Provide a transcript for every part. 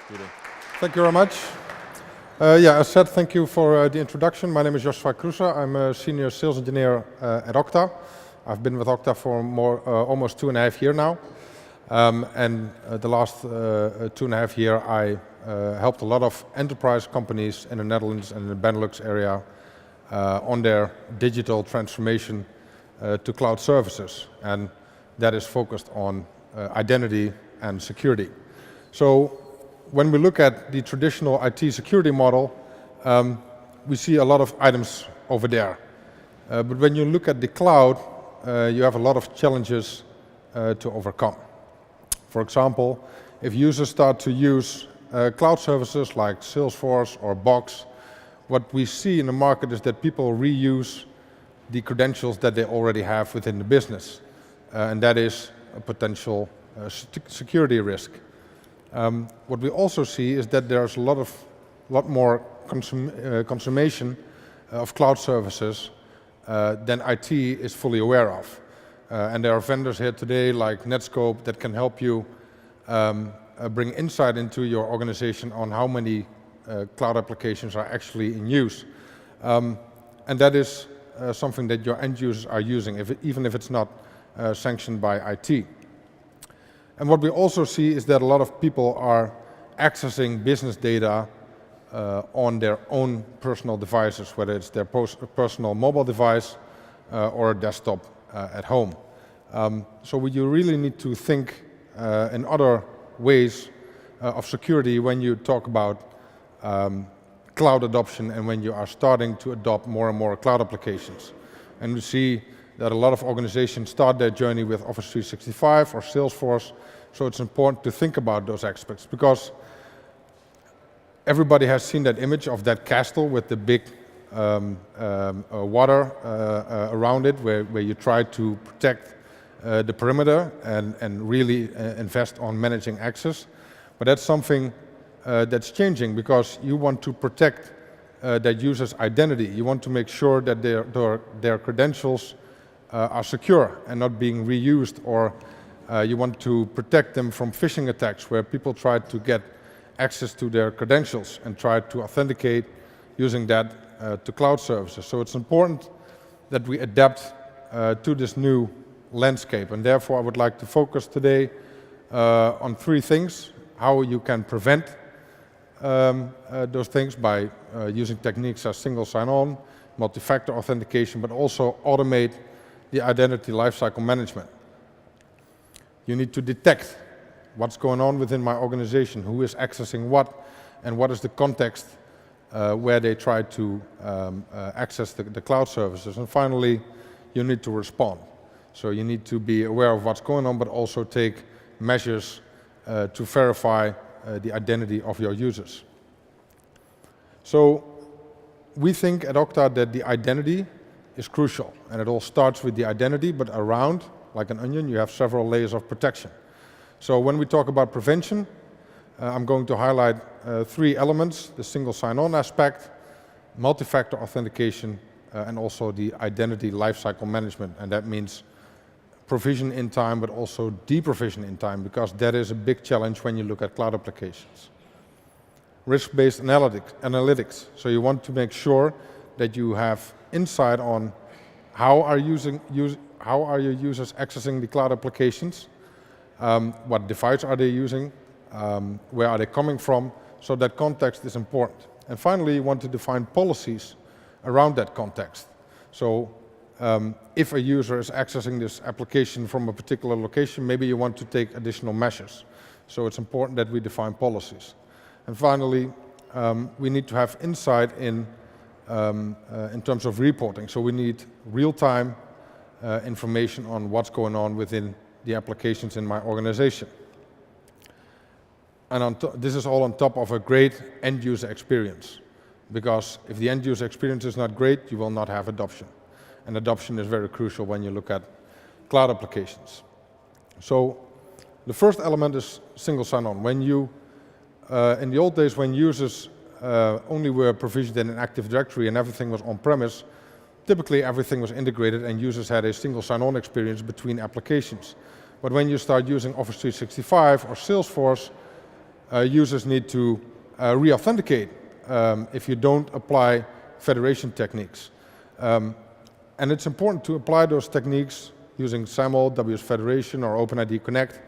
Judy. Thank you very much. Yeah, as said, thank you for the introduction. My name is Kroeze. I'm a senior sales engineer at Okta. I've been with Okta for almost 2.5 years now. The last 2.5 years, I helped a lot of enterprise companies in the Netherlands and in the Benelux area on their digital transformation to cloud services. And that is focused on identity and security. So when we look at the traditional IT security model, we see a lot of items over there. But when you look at the cloud, you have a lot of challenges to overcome. For example, if users start to use cloud services like Salesforce or BOOTx, what we see in the market is that people reuse the credentials that they already have within the business. And that is a potential security risk. What we also see is that there's a lot more consummation of cloud services than IT is fully aware of. And there are vendors here today like Netscope that can help you bring insight into your organization on how many cloud applications are actually in use. And that is something that your end users are using, even if it's not sanctioned by IT. And what we also see is that a lot of people are accessing business data on their own personal devices, whether it's their personal mobile device or a desktop at home. So you really need to think in other ways of security when you talk about cloud adoption and when you are starting to adopt more and more cloud applications. And we see that a lot of organizations start their journey with Office 365 or Salesforce, so it's important to think about those aspects because everybody has seen that image of that castle with the big water around it where you try to protect the perimeter and really invest on managing access. But that's something that's changing because you want to protect that user's identity. You want to make sure that their credentials are secure and not being reused, or you want to protect them from phishing attacks where people try to get access to their credentials and try to authenticate using that to cloud services. So it's important that we adapt to this new landscape, and therefore I would like to focus today on 3 things: how you can prevent those things by using techniques as single sign-on, multi-factor authentication, but also automate the identity lifecycle management. You need to detect what's going on within my organization, who is accessing what, and what is the context where they try to access the cloud services. And finally, you need to respond. So you need to be aware of what's going on, but also take measures to verify the identity of your users. So we think at Okta that the identity is crucial, and it all starts with the identity, but around, like an onion, you have several layers of protection. So when we talk about prevention, I'm going to highlight 3 elements: the single sign-on aspect, multi-factor authentication, and also the identity lifecycle management. And that means provision in time, but also deprovision in time, because that is a big challenge when you look at cloud applications. Risk-based analytics. So you want to make sure that you have insight on how are your users accessing the cloud applications, what device are they using, where are they coming from, so that context is important. And finally, you want to define policies around that context. So if a user is accessing this application from a particular location, maybe you want to take additional measures. So it's important that we define policies. And finally, we need to have insight in terms of reporting. So we need real-time information on what's going on within the applications in my organization. And this is all on top of a great end-user experience. Because if the end-user experience is not great, you will not have adoption. And adoption is very crucial when you look at cloud applications. So the first element is single sign-on. When you, in the old days, when users only were provisioned in an Active Directory and everything was on-premise, typically everything was integrated and users had a single sign-on experience between applications. But when you start using Office 365 or Salesforce, users need to re-authenticate if you don't apply federation techniques. And it's important to apply those techniques using SAML, WS Federation, or OpenID Connect,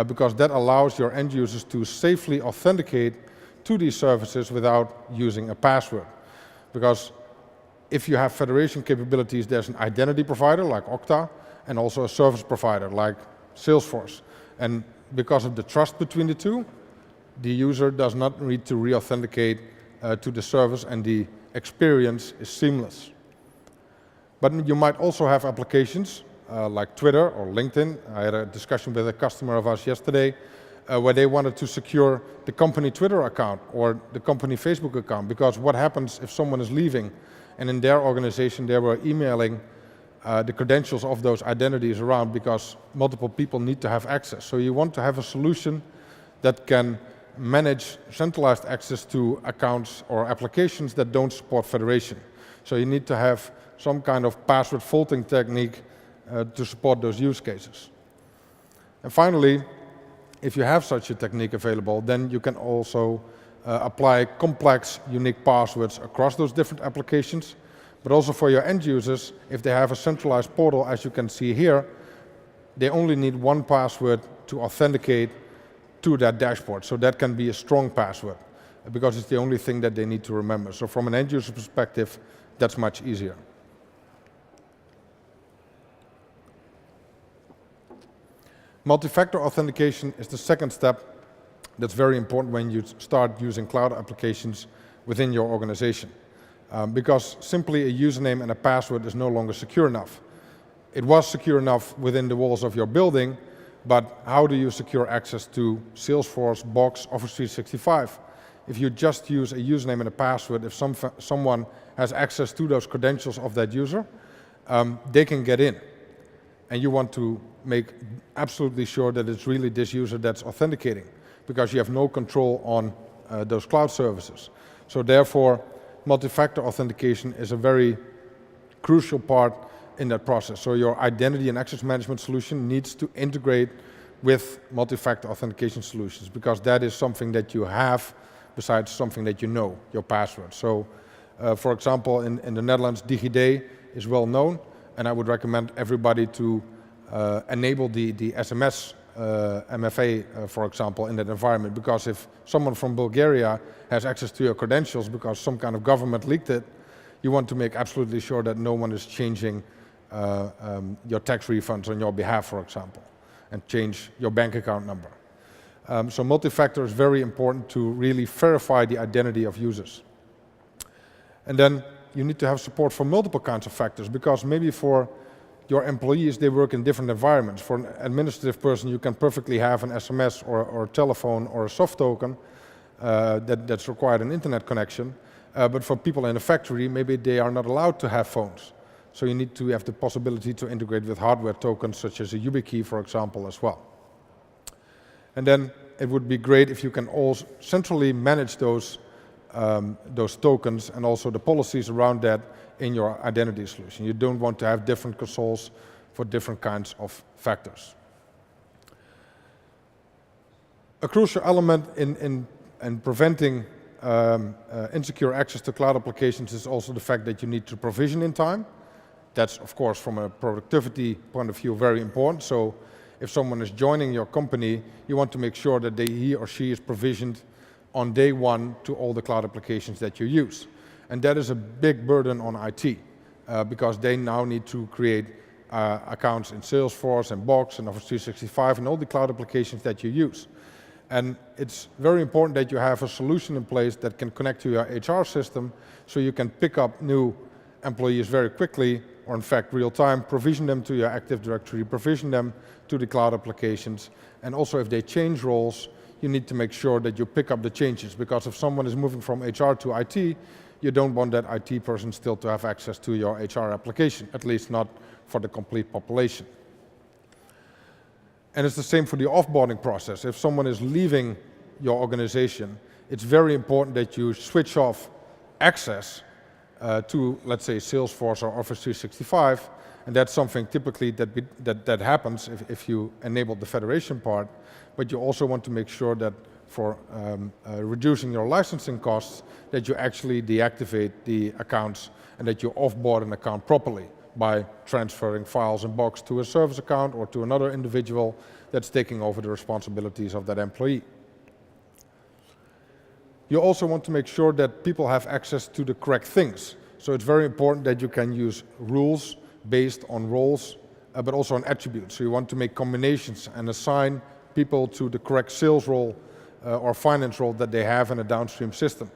because that allows your end users to safely authenticate to these services without using a password. Because if you have federation capabilities, there's an identity provider like Okta, and also a service provider like Salesforce. And because of the trust between the two, the user does not need to re-authenticate to the service, and the experience is seamless. But you might also have applications like Twitter or LinkedIn. I had a discussion with a customer of ours yesterday where they wanted to secure the company Twitter account or the company Facebook account, because what happens if someone is leaving and in their organization they were emailing the credentials of those identities around, because multiple people need to have access. So you want to have a solution that can manage centralized access to accounts or applications that don't support federation. So you need to have some kind of password faulting technique to support those use cases. And finally, if you have such a technique available, then you can also apply complex, unique passwords across those different applications. But also for your end users, if they have a centralized portal, as you can see here, they only need one password to authenticate to that dashboard. So that can be a strong password, because it's the only thing that they need to remember. So from an end user perspective, that's much easier. Multi-factor authentication is the second step that's very important when you start using cloud applications within your organization. Because simply a username and a password is no longer secure enough. It was secure enough within the walls of your building, but how do you secure access to Salesforce, Box, Office 365? If you just use a username and a password, if someone has access to those credentials of that user, they can get in. And you want to make absolutely sure that it's really this user that's authenticating, because you have no control on those cloud services. So therefore, multi-factor authentication is a very crucial part in that process. So your identity and access management solution needs to integrate with multi-factor authentication solutions, because that is something that you have besides something that you know, your password. So for example, in the Netherlands, DigiD is well known, and I would recommend everybody to enable the SMS MFA, for example, in that environment, because if someone from Bulgaria has access to your credentials because some kind of government leaked it, you want to make absolutely sure that no one is changing your tax refunds on your behalf, for example, and change your bank account number. So multi-factor is very important to really verify the identity of users. And then you need to have support for multiple kinds of factors, because maybe for your employees, they work in different environments. For an administrative person, you can perfectly have an SMS or telephone or a soft token that's required an internet connection. But for people in a factory, maybe they are not allowed to have phones. So you need to have the possibility to integrate with hardware tokens, such as a YubiKey, for example, as well. And then it would be great if you can also centrally manage those tokens and also the policies around that in your identity solution. You don't want to have different consoles for different kinds of factors. A crucial element in preventing insecure access to cloud applications is also the fact that you need to provision in time. That's, of course, from a productivity point of view, very important. So if someone is joining your company, you want to make sure that he or she is provisioned on day one to all the cloud applications that you use. And that is a big burden on IT, because they now need to create accounts in Salesforce and Box and Office 365 and all the cloud applications that you use. And it's very important that you have a solution in place that can connect to your HR system, so you can pick up new employees very quickly, or in fact real time, provision them to your Active Directory, provision them to the cloud applications. And also if they change roles, you need to make sure that you pick up the changes, because if someone is moving from HR to IT, you don't want that IT person still to have access to your HR application, at least not for the complete population. And it's the same for the offboarding process. If someone is leaving your organization, it's very important that you switch off access to, let's say, Salesforce or Office 365, and that's something typically that happens if you enable the federation part, but you also want to make sure that for reducing your licensing costs, that you actually deactivate the accounts and that you offboard an account properly by transferring files and box to a service account or to another individual that's taking over the responsibilities of that employee. You also want to make sure that people have access to the correct things. So it's very important that you can use rules based on roles, but also on attributes. So you want to make combinations and assign people to the correct sales role or finance role that they have in a downstream system.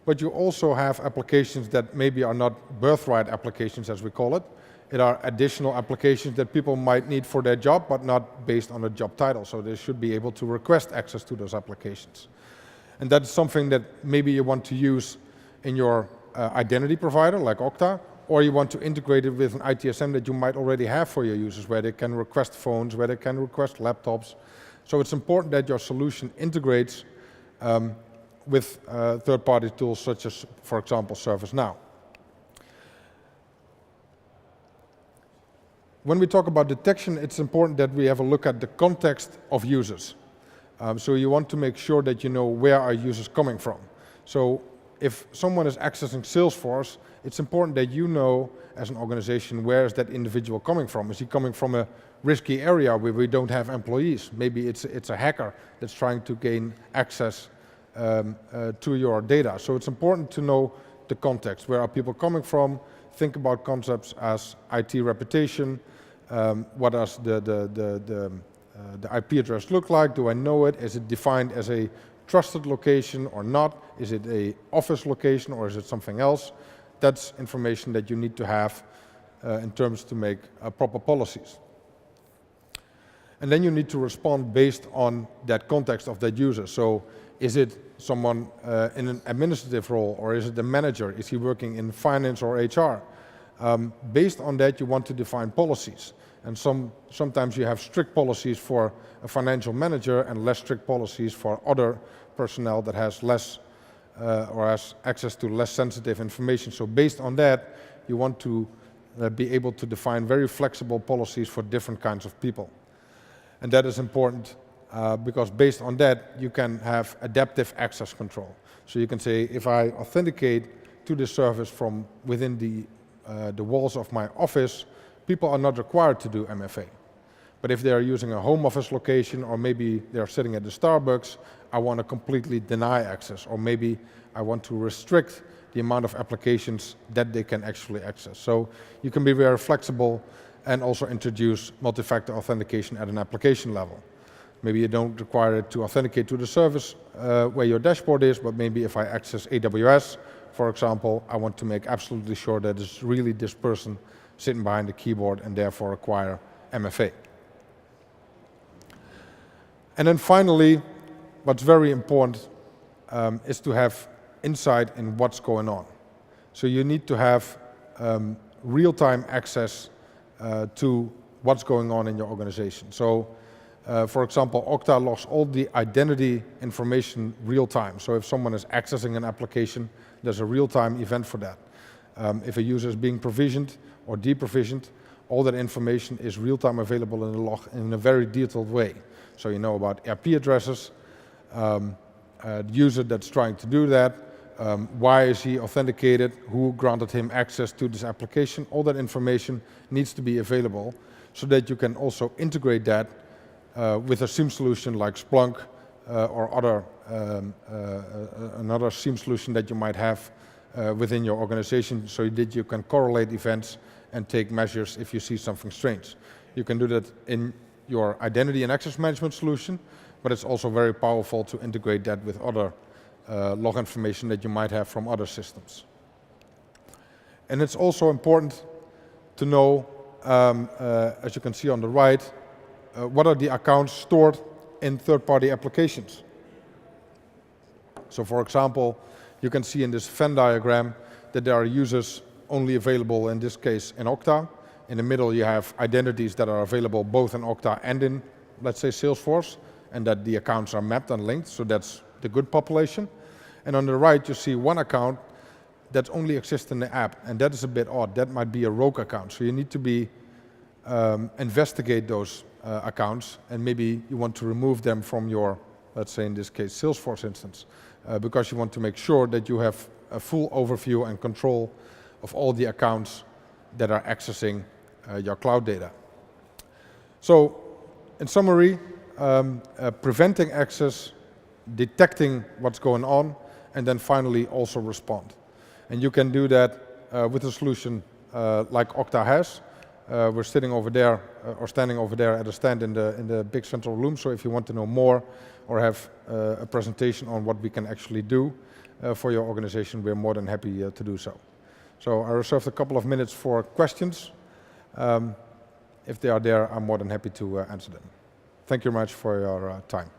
But you also have applications that maybe are not birthright applications, as we call it. It are additional applications that people might need for their job, but not based on a job title. So they should be able to request access to those applications. And that's something that maybe you want to use in your identity provider, like Okta, or you want to integrate it with an ITSM that you might already have for your users, where they can request phones, where they can request laptops. So it's important that your solution integrates with third-party tools such as, for example, ServiceNow. When we talk about detection, it's important that we have a look at the context of users. So you want to make sure that you know where are users coming from. So if someone is accessing Salesforce, it's important that you know as an organization where is that individual coming from. Is he coming from a risky area where we don't have employees? Maybe it's a hacker that's trying to gain access to your data. So it's important to know the context. Where are people coming from? Think about concepts as IT reputation. What does the IP address look like? Do I know it? Is it defined as a trusted location or not? Is it an office location or is it something else? That's information that you need to have in terms to make proper policies. And then you need to respond based on that context of that user. So is it someone in an administrative role, or is it the manager? Is he working in finance or HR? Based on that, you want to define policies. And sometimes you have strict policies for a financial manager and less strict policies for other personnel that has less or has access to less sensitive information. So based on that, you want to be able to define very flexible policies for different kinds of people. And that is important because based on that, you can have adaptive access control. So you can say, if I authenticate to this service from within the walls of my office, people are not required to do MFA. But if they are using a home office location, or maybe they are sitting at the Starbucks, I want to completely deny access, or maybe I want to restrict the amount of applications that they can actually access. So you can be very flexible and also introduce multi-factor authentication at an application level. Maybe you don't require it to authenticate to the service where your dashboard is, but maybe if I access AWS, for example, I want to make absolutely sure that it's really this person sitting behind the keyboard and therefore require MFA. And then finally, what's very important is to have insight in what's going on. So you need to have real-time access to what's going on in your organization. So for example, Okta logs all the identity information real-time. So if someone is accessing an application, there's a real-time event for that. If a user is being provisioned or deprovisioned, all that information is real-time available in the log in a very detailed way. So you know about IP addresses, the user that's trying to do that, why is he authenticated, who granted him access to this application. All that information needs to be available so that you can also integrate that with a SIEM solution like Splunk or another SIEM solution that you might have within your organization, so that you can correlate events and take measures if you see something strange. You can do that in your identity and access management solution, but it's also very powerful to integrate that with other log information that you might have from other systems. And it's also important to know, as you can see on the right, what are the accounts stored in third-party applications. So for example, you can see in this Venn diagram that there are users only available, in this case, in Okta. In the middle, you have identities that are available both in Okta and in, let's say, Salesforce, and that the accounts are mapped and linked, so that's the good population. And on the right, you see one account that only exists in the app, and that is a bit odd. That might be a rogue account, so you need to investigate those accounts, and maybe you want to remove them from your let's say in this case Salesforce instance, because you want to make sure that you have a full overview and control of all the accounts that are accessing your cloud data. So, in summary, preventing access, detecting what's going on, and then finally also respond. And you can do that with a solution like Okta has. We're sitting over there, or standing over there at a stand in the big central room, so if you want to know more or have a presentation on what we can actually do for your organization, we're more than happy to do so. So I reserved a couple of minutes for questions. If they are there, I'm more than happy to answer them. Thank you very much for your time.